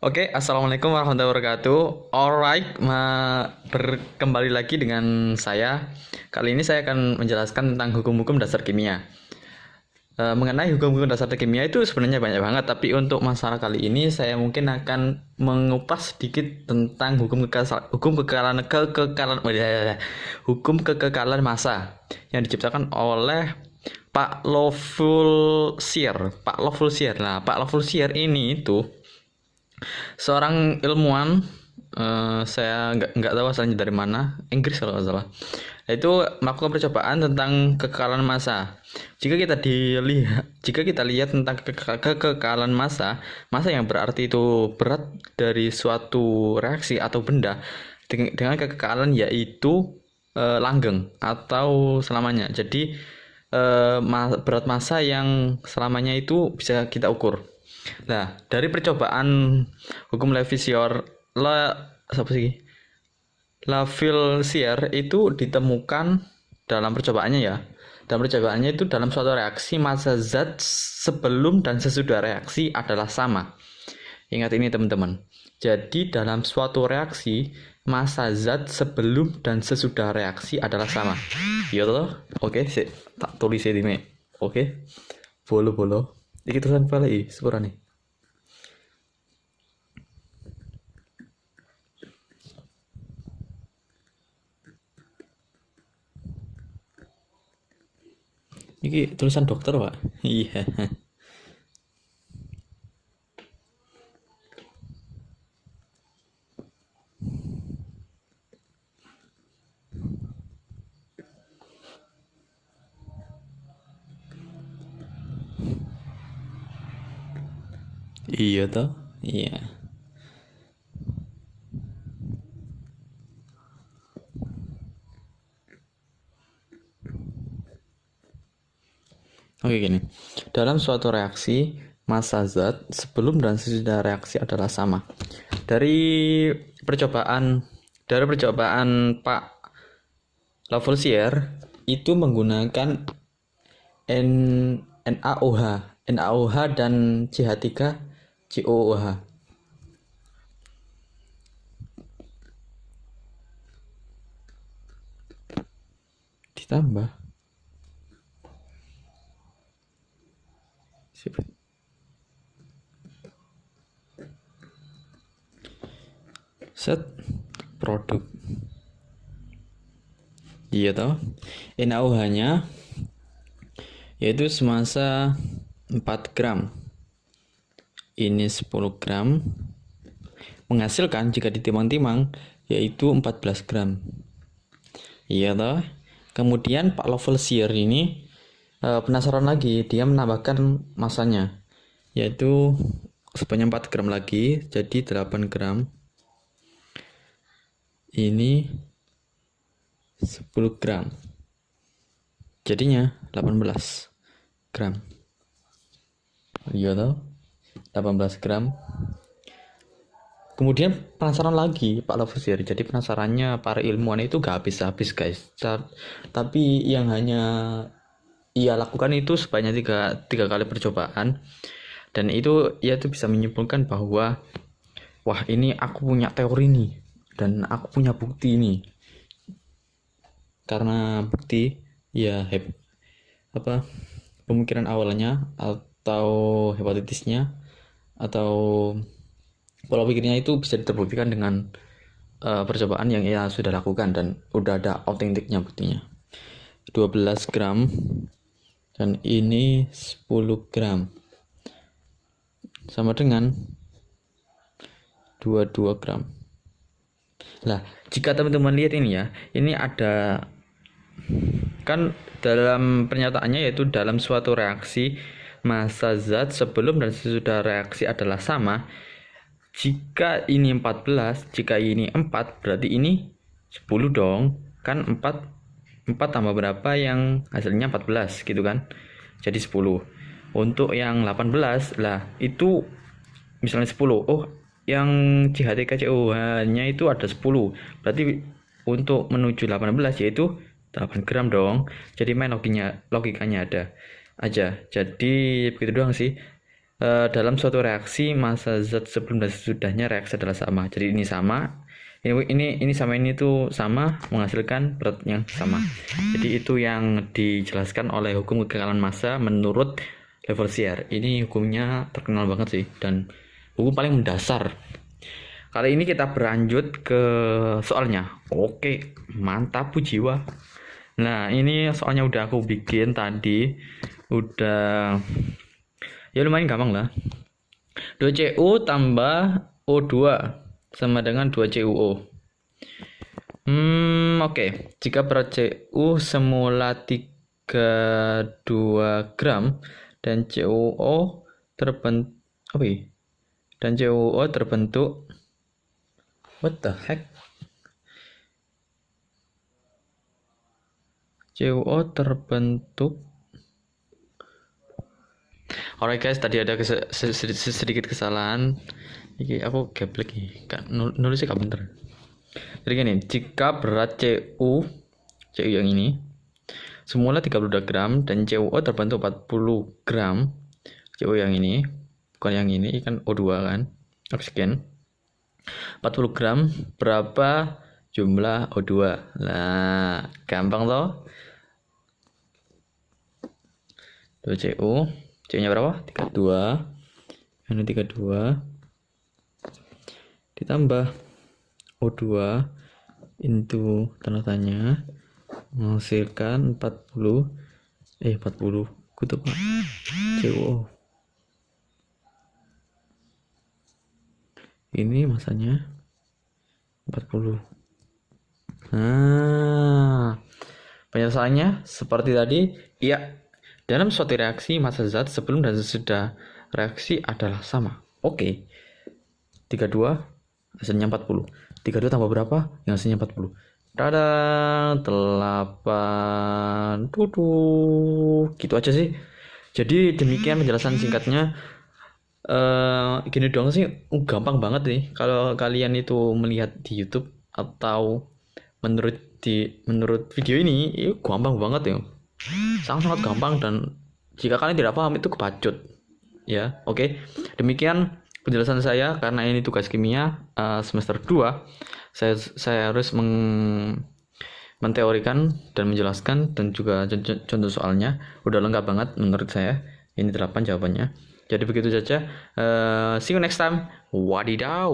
Oke, assalamualaikum warahmatullahi wabarakatuh. Alright, kembali lagi dengan saya. Kali ini saya akan menjelaskan tentang hukum-hukum dasar kimia. Mengenai hukum-hukum dasar kimia itu sebenarnya banyak banget, tapi untuk masalah kali ini saya mungkin akan mengupas sedikit tentang hukum kekekalan massa yang diciptakan oleh Pak Lavoisier. Pak Lavoisier. Nah, Pak Lavoisier ini itu seorang ilmuwan, saya nggak tahu asalnya dari mana, Inggris kalau nggak salah. Itu melakukan percobaan tentang kekekalan massa. Jika kita lihat tentang kekekalan massa, massa yang berarti itu berat dari suatu reaksi atau benda dengan kekekalan yaitu langgeng atau selamanya. Jadi berat massa yang selamanya itu bisa kita ukur. Nah, dari percobaan hukum Lavoisier itu ditemukan dalam percobaannya ya. Dalam percobaannya itu dalam suatu reaksi massa zat sebelum dan sesudah reaksi adalah sama. Ingat ini teman-teman. Jadi dalam suatu reaksi massa zat sebelum dan sesudah reaksi adalah sama. Iya toh? Oke, tak tulis ini. Oke. Bolo-bolo. Iki tulisan pala sepurane. Iki tulisan dokter, Pak. Iya. Iya toh? Iya. Oke gini. Dalam suatu reaksi, massa zat sebelum dan sesudah reaksi adalah sama. Dari percobaan Pak Lavoisier itu menggunakan NaOH dan CH3COOH. Ditambah set produk. Iya toh. NaOH-nya yaitu semasa 4 gram. Ini 10 gram. Menghasilkan jika ditimang-timang yaitu 14 gram. Iya toh. Kemudian Pak Lavoisier ini penasaran lagi, dia menambahkan masanya yaitu sebanyak 4 gram lagi, jadi 8 gram. Ini 10 gram, jadinya 18 gram. Iya toh, 18 gram. Kemudian penasaran lagi Pak Lavoisier. Jadi penasarannya para ilmuwan itu gak habis-habis guys. Tapi yang hanya ia lakukan itu sebanyak tiga kali percobaan. Dan itu ia tuh bisa menyimpulkan bahwa wah, ini aku punya teori nih dan aku punya bukti nih. Karena bukti ya pemikiran awalnya atau hipotesisnya atau pola pikirnya itu bisa terbuktikan dengan percobaan yang ia sudah lakukan dan udah ada autentiknya buktinya. 12 gram dan ini 10 gram sama dengan 22 gram. Nah, jika teman-teman lihat ini ya, ini ada kan dalam pernyataannya yaitu dalam suatu reaksi massa zat sebelum dan sesudah reaksi adalah sama. Jika ini 14, jika ini 4, berarti ini 10 dong. Kan 4 tambah berapa yang hasilnya 14 gitu kan. Jadi 10. Untuk yang 18 lah itu misalnya 10. Oh, yang CH3COH-nya itu ada 10. Berarti untuk menuju 18 yaitu 8 gram dong. Jadi main logikanya ada aja. Jadi begitu doang sih. dalam suatu reaksi massa zat sebelum dan sesudahnya reaksi adalah sama. Jadi ini sama, ini sama ini tuh sama, menghasilkan berat yang sama. Jadi itu yang dijelaskan oleh hukum kekekalan massa menurut Lavoisier. Ini hukumnya terkenal banget sih dan hukum paling mendasar. Kali ini kita berlanjut ke soalnya. Oke, mantap Bu jiwa. Nah, ini soalnya udah aku bikin tadi. Udah ya lumayan gampang lah. 2Cu tambah O2 sama dengan 2CuO. Oke. Jika berat Cu semula 32 gram dan CuO terbentuk what the heck? CuO terbentuk. Alright guys, tadi ada sedikit kesalahan. Ini aku geblek nih, nulisnya gak bener. Jadi gini, jika berat Cu yang ini semula 32 gram dan CuO terbentuk 40 gram, Cu yang ini, bukan yang ini kan O2 kan, oksigen. 40 gram berapa jumlah O2? Nah, gampang toh. 2Cu, C-nya berapa? 32. Ini 32 ditambah O2 into tanda tanya menghasilkan 40 kutu Pak CuO. Ini masanya 40. Nah, penjelasannya seperti tadi. Iya, dalam suatu reaksi massa zat sebelum dan sesudah reaksi adalah sama. Oke. 32 hasilnya 40. 32 tambah berapa? Yang hasilnya 40. Dadah, 8. Gitu aja sih. Jadi demikian penjelasan singkatnya. Gini dong sih, gampang banget nih kalau kalian itu melihat di YouTube atau menurut video ini, gampang banget ya. Sangat gampang dan jika kalian tidak paham itu kebacut. Ya, oke. Demikian penjelasan saya karena ini tugas kimia semester 2. Saya harus menteorikan dan menjelaskan dan juga contoh soalnya udah lengkap banget menurut saya. Ini 8 jawabannya. Jadi begitu saja. See you next time. Wadidaw.